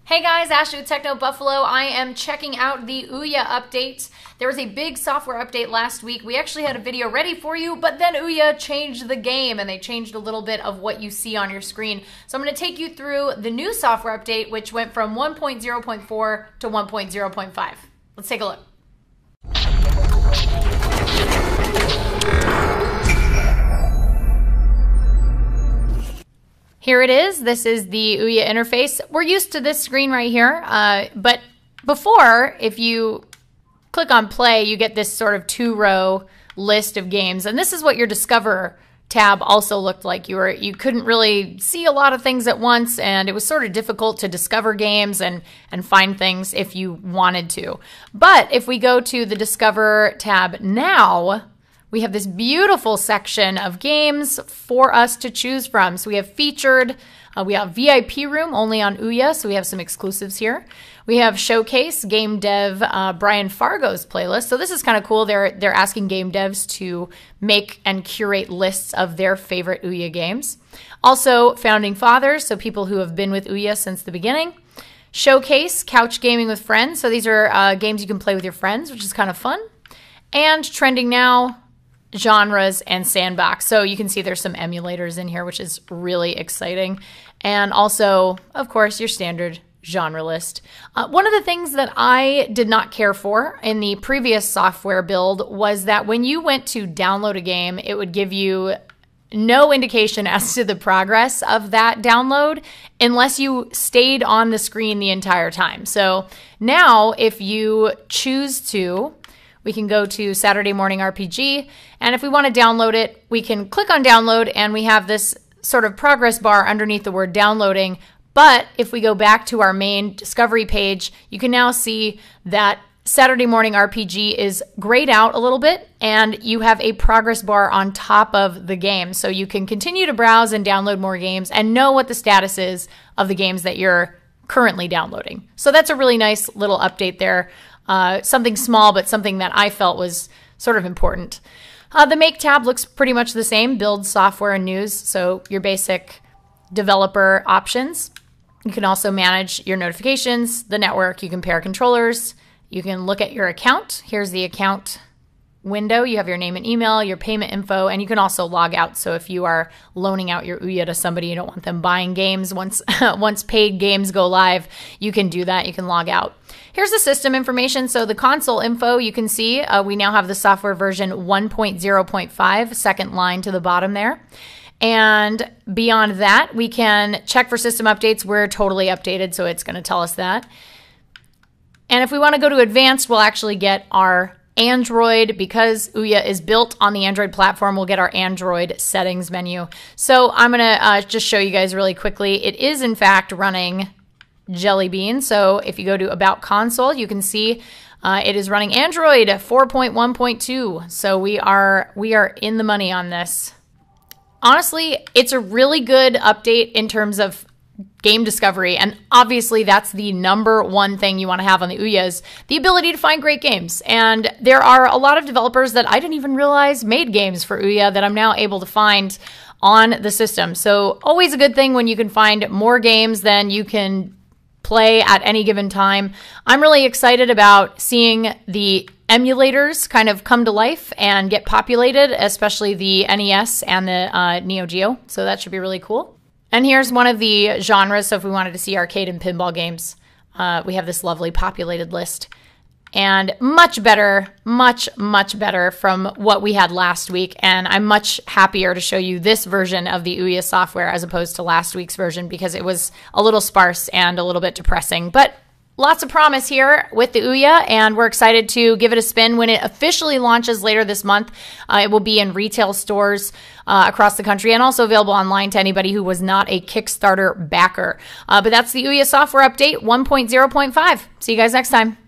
Hey guys, Ashley with Techno Buffalo. I am checking out the OUYA update. There was a big software update last week. We actually had a video ready for you, but then OUYA changed the game and they changed a little bit of what you see on your screen. So I'm going to take you through the new software update, which went from 1.0.4 to 1.0.5. Let's take a look. Here it is. This is the OUYA interface. We're used to this screen right here, but before, if you click on play, you get this sort of two-row list of games, and this is what your Discover tab also looked like. You couldn't really see a lot of things at once, and it was sort of difficult to discover games and find things if you wanted to. But if we go to the Discover tab now, we have this beautiful section of games for us to choose from. So we have featured, we have VIP room only on OUYA, so we have some exclusives here. We have showcase, game dev Brian Fargo's playlist. So this is kind of cool. They're asking game devs to make and curate lists of their favorite OUYA games. Also founding fathers, so people who have been with OUYA since the beginning. Showcase, couch gaming with friends. So these are games you can play with your friends, which is kind of fun. And trending now, genres and sandbox. So you can see there's some emulators in here, which is really exciting. And also, of course, your standard genre list. One of the things that I did not care for in the previous software build was that when you went to download a game, it would give you no indication as to the progress of that download unless you stayed on the screen the entire time. So now if you choose to, we can go to Saturday Morning RPG, and if we want to download it, we can click on download, and we have this sort of progress bar underneath the word downloading. But if we go back to our main discovery page, you can now see that Saturday Morning RPG is grayed out a little bit, and you have a progress bar on top of the game. So you can continue to browse and download more games and know what the status is of the games that you're currently downloading. So that's a really nice little update there. Something small, but something that I felt was sort of important. The Make tab looks pretty much the same, build, software, and news. So your basic developer options. You can also manage your notifications, the network, you can pair controllers, you can look at your account. Here's the account window. You have your name and email, your payment info, and you can also log out. So if you are loaning out your OUYA to somebody, you don't want them buying games once paid games go live, you can do that. You can log out. Here's the system information. So the console info, you can see we now have the software version 1.0.5, second line to the bottom there. And beyond that, we can check for system updates. We're totally updated, so it's going to tell us that. And if we want to go to advanced, we'll actually get our Android, because OUYA is built on the Android platform, we'll get our Android settings menu. So I'm going to just show you guys really quickly. It is, in fact, running Jelly Bean. So if you go to About Console, you can see it is running Android 4.1.2. So we are in the money on this. Honestly, it's a really good update in terms of game discovery, and obviously that's the number one thing you want to have on the OUYA is the ability to find great games. And there are a lot of developers that I didn't even realize made games for OUYA that I'm now able to find on the system. So always a good thing when you can find more games than you can play at any given time. I'm really excited about seeing the emulators kind of come to life and get populated, especially the NES and the Neo Geo. So that should be really cool. And here's one of the genres. So if we wanted to see arcade and pinball games, we have this lovely populated list. And much better, much better from what we had last week. And I'm much happier to show you this version of the OUYA software as opposed to last week's version because it was a little sparse and a little bit depressing. But lots of promise here with the OUYA, and we're excited to give it a spin when it officially launches later this month. It will be in retail stores across the country and also available online to anybody who was not a Kickstarter backer. But that's the OUYA software update 1.0.5. See you guys next time.